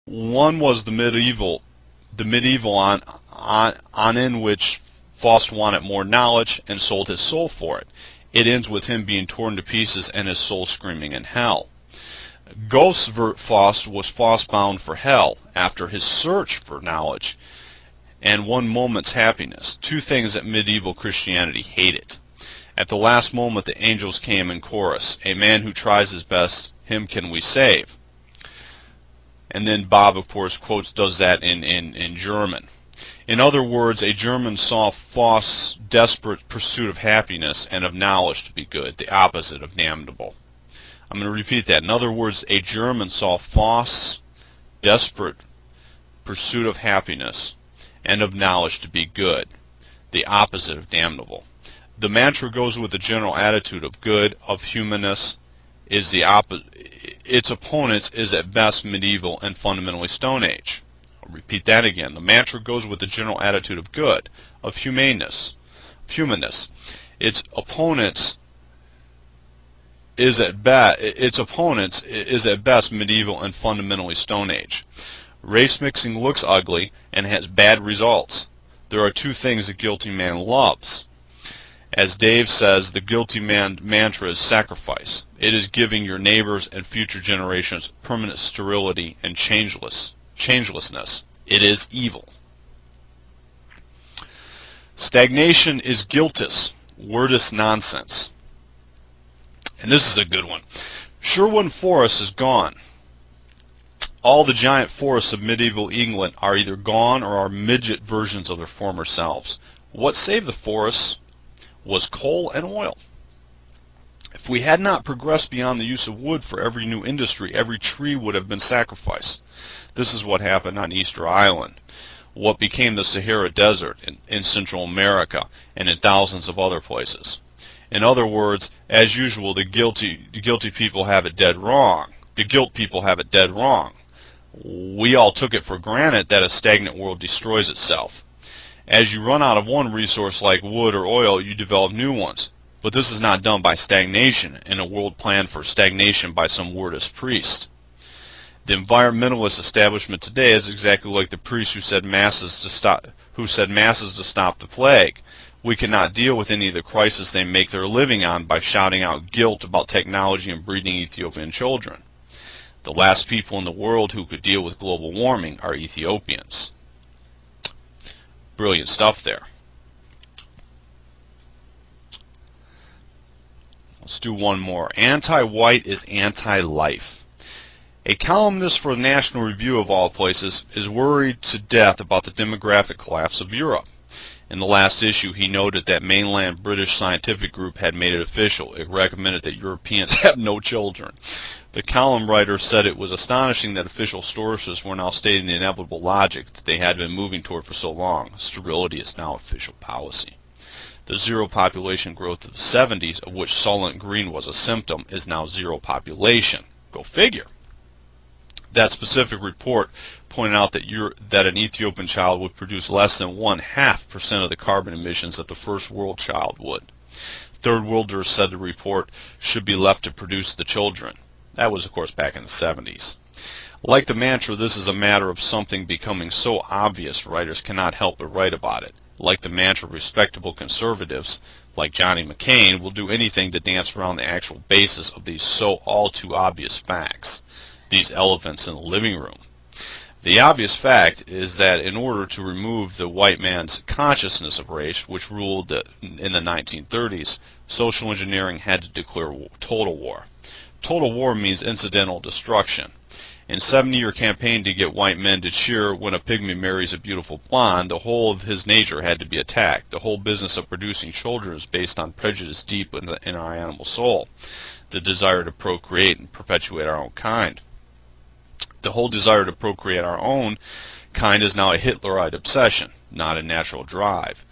One was the medieval on in which Faust wanted more knowledge and sold his soul for it. It ends with him being torn to pieces and his soul screaming in hell. Goethe's Faust was Faust bound for hell after his search for knowledge and one moment's happiness, two things that medieval Christianity hated. At the last moment the angels came in chorus, a man who tries his best, him can we save. And then Bob, of course, does that in German. In other words, a German saw Faust's desperate pursuit of happiness and of knowledge to be good, the opposite of damnable. I'm going to repeat that. In other words, a German saw Faust's desperate pursuit of happiness and of knowledge to be good, the opposite of damnable. The mantra goes with the general attitude of good, of humanness, is the opposite. Its opponents is at best medieval and fundamentally Stone Age. I'll repeat that again. The mantra goes with the general attitude of good, of humanness. Its opponents is at best medieval and fundamentally Stone Age. Race mixing looks ugly and has bad results. There are two things a guilty man loves. As Dave says, the guilty man mantra is sacrifice. It is giving your neighbors and future generations permanent sterility and changelessness. It is evil. Stagnation is guiltless, wordless nonsense. And this is a good one. Sherwood Forest is gone. All the giant forests of medieval England are either gone or are midget versions of their former selves. What saved the forests was coal and oil. If we had not progressed beyond the use of wood for every new industry, every tree would have been sacrificed. This is what happened on Easter Island, what became the Sahara Desert in Central America, and in thousands of other places. In other words, as usual, the guilty people have it dead wrong. The guilt people have it dead wrong. We all took it for granted that a stagnant world destroys itself. As you run out of one resource like wood or oil, you develop new ones. But this is not done by stagnation in a world planned for stagnation by some wordist priest. The environmentalist establishment today is exactly like the priest who said masses to stop the plague. We cannot deal with any of the crises they make their living on by shouting out guilt about technology and breeding Ethiopian children. The last people in the world who could deal with global warming are Ethiopians. Brilliant stuff there. Let's do one more. Anti-white is anti-life. A columnist for the National Review of all places is worried to death about the demographic collapse of Europe. In the last issue, he noted that mainland British scientific group had made it official. It recommended that Europeans have no children. The column writer said it was astonishing that official sources were now stating the inevitable logic that they had been moving toward for so long. Sterility is now official policy. The zero population growth of the 70s, of which Soylent Green was a symptom, is now zero population. Go figure. That specific report pointed out that an Ethiopian child would produce less than 0.5% of the carbon emissions that the first world child would. Third worlders said the report should be left to produce the children. That was, of course, back in the 70s. Like the mantra, this is a matter of something becoming so obvious writers cannot help but write about it. Like the mantra, respectable conservatives, like Johnny McCain, will do anything to dance around the actual basis of these so all too obvious facts, these elephants in the living room. The obvious fact is that in order to remove the white man's consciousness of race, which ruled in the 1930s, social engineering had to declare total war. Total war means incidental destruction. In a 70-year campaign to get white men to cheer when a pygmy marries a beautiful blonde, the whole of his nature had to be attacked. The whole business of producing children is based on prejudice deep in our animal soul, the desire to procreate and perpetuate our own kind. The whole desire to procreate our own kind is now a Hitlerite obsession, not a natural drive.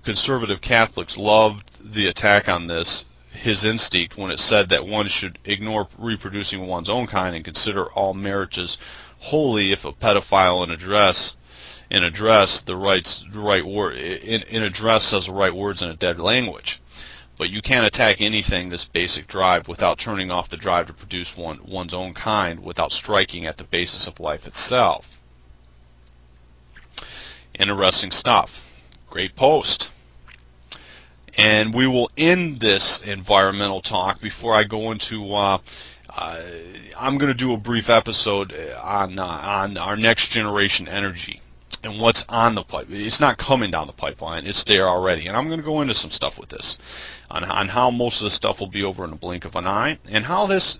Conservative Catholics loved the attack on his instinct when it said that one should ignore reproducing one's own kind and consider all marriages holy if a pedophile says the right words in a dead language. But you can't attack anything this basic drive without turning off the drive to produce one's own kind, without striking at the basis of life itself. Interesting stuff. Great post. And we will end this environmental talk before I go into I'm going to do a brief episode on our next generation energy and what's on the pipe. It's not coming down the pipeline, it's there already. And I'm going to go into some stuff with this on how most of the stuff will be over in a blink of an eye, and how this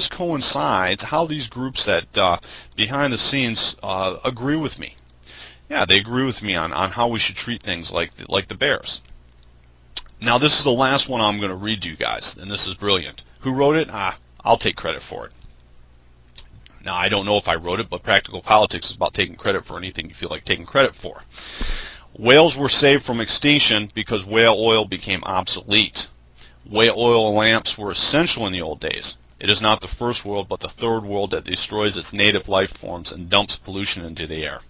coincides, how these groups that behind the scenes agree with me. Yeah, they agree with me on how we should treat things like the bears. Now, this is the last one I'm going to read to you guys, and this is brilliant. Who wrote it? I'll take credit for it. Now, I don't know if I wrote it, but Practical Politics is about taking credit for anything you feel like taking credit for. Whales were saved from extinction because whale oil became obsolete. Whale oil lamps were essential in the old days. It is not the first world, but the third world that destroys its native life forms and dumps pollution into the air.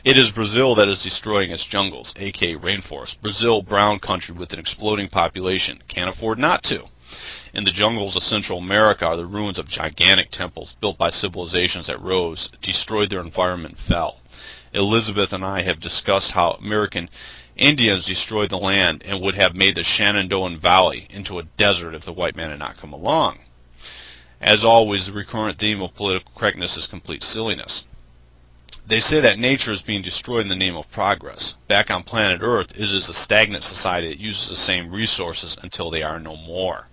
It is Brazil that is destroying its jungles, aka rainforest. Brazil, brown country with an exploding population, can't afford not to. In the jungles of Central America are the ruins of gigantic temples built by civilizations that rose, destroyed their environment, and fell. Elizabeth and I have discussed how American Indians destroyed the land and would have made the Shenandoah Valley into a desert if the white man had not come along. As always, the recurrent theme of political correctness is complete silliness. They say that nature is being destroyed in the name of progress. Back on planet Earth, it is a stagnant society that uses the same resources until they are no more.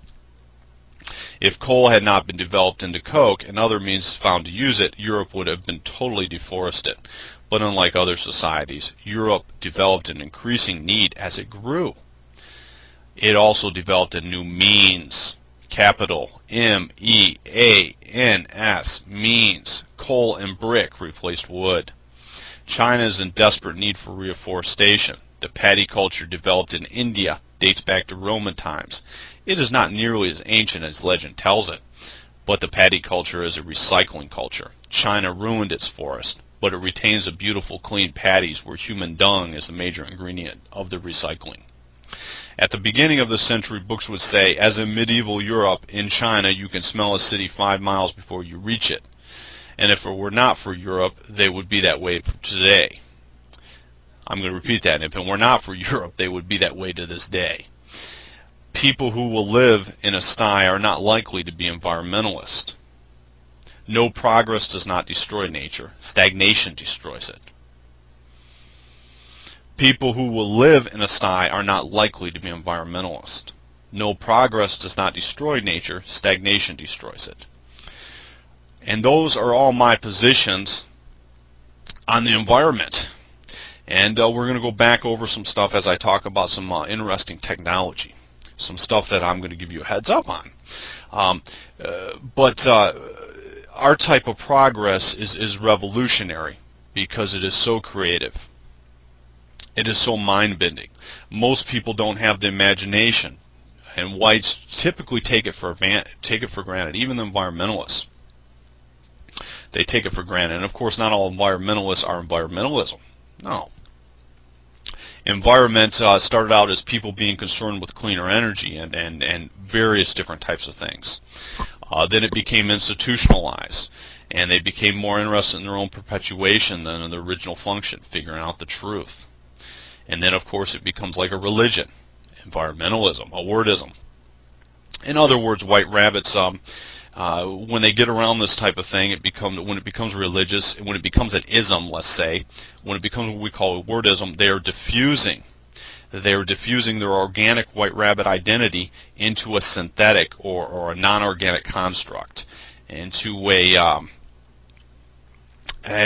If coal had not been developed into coke and other means found to use it, Europe would have been totally deforested. But unlike other societies, Europe developed an increasing need as it grew. It also developed a new means. Capital M-E-A-N-S, means. Coal and brick replaced wood. China is in desperate need for reforestation. The paddy culture developed in India dates back to Roman times. It is not nearly as ancient as legend tells it, but the paddy culture is a recycling culture. China ruined its forest, but it retains the beautiful clean paddies where human dung is the major ingredient of the recycling. At the beginning of the century, books would say, as in medieval Europe, in China you can smell a city 5 miles before you reach it. And if it were not for Europe, they would be that way today. I'm going to repeat that. If it were not for Europe, they would be that way to this day. People who will live in a sty are not likely to be environmentalists. No progress does not destroy nature. Stagnation destroys it. People who will live in a sty are not likely to be environmentalists. No progress does not destroy nature. Stagnation destroys it. And those are all my positions on the environment. And we're going to go back over some stuff as I talk about some interesting technology. Some stuff that I'm going to give you a heads up on. But our type of progress is revolutionary because it is so creative. It is so mind-bending. Most people don't have the imagination, and whites typically take it for granted. Even the environmentalists, they take it for granted. And of course, not all environmentalists are environmentalism. No. Environment started out as people being concerned with cleaner energy and various different types of things. Then it became institutionalized, and they became more interested in their own perpetuation than in their original function, figuring out the truth. And then, of course, it becomes like a religion, environmentalism, a wordism. In other words, white rabbits, when they get around this type of thing, when it becomes religious, when it becomes an ism, let's say, when it becomes what we call a wordism, they are diffusing. They are diffusing their organic white rabbit identity into a synthetic or a non-organic construct, into a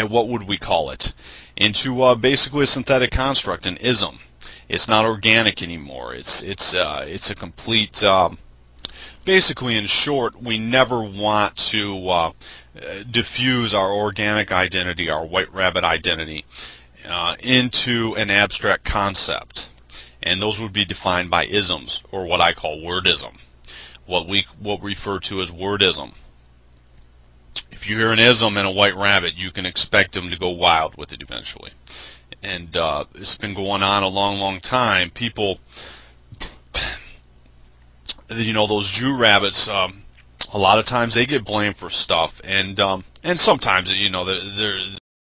what would we call it? Into basically a synthetic construct, an ism. It's not organic anymore. It's a complete. Basically, in short, we never want to diffuse our organic identity, our white rabbit identity, into an abstract concept, and those would be defined by isms, or what I call wordism. What we refer to as wordism. If you hear an ism in a white rabbit, you can expect them to go wild with it eventually. And it's been going on a long, long time. People you know, those Jew rabbits, a lot of times they get blamed for stuff, and sometimes, you know,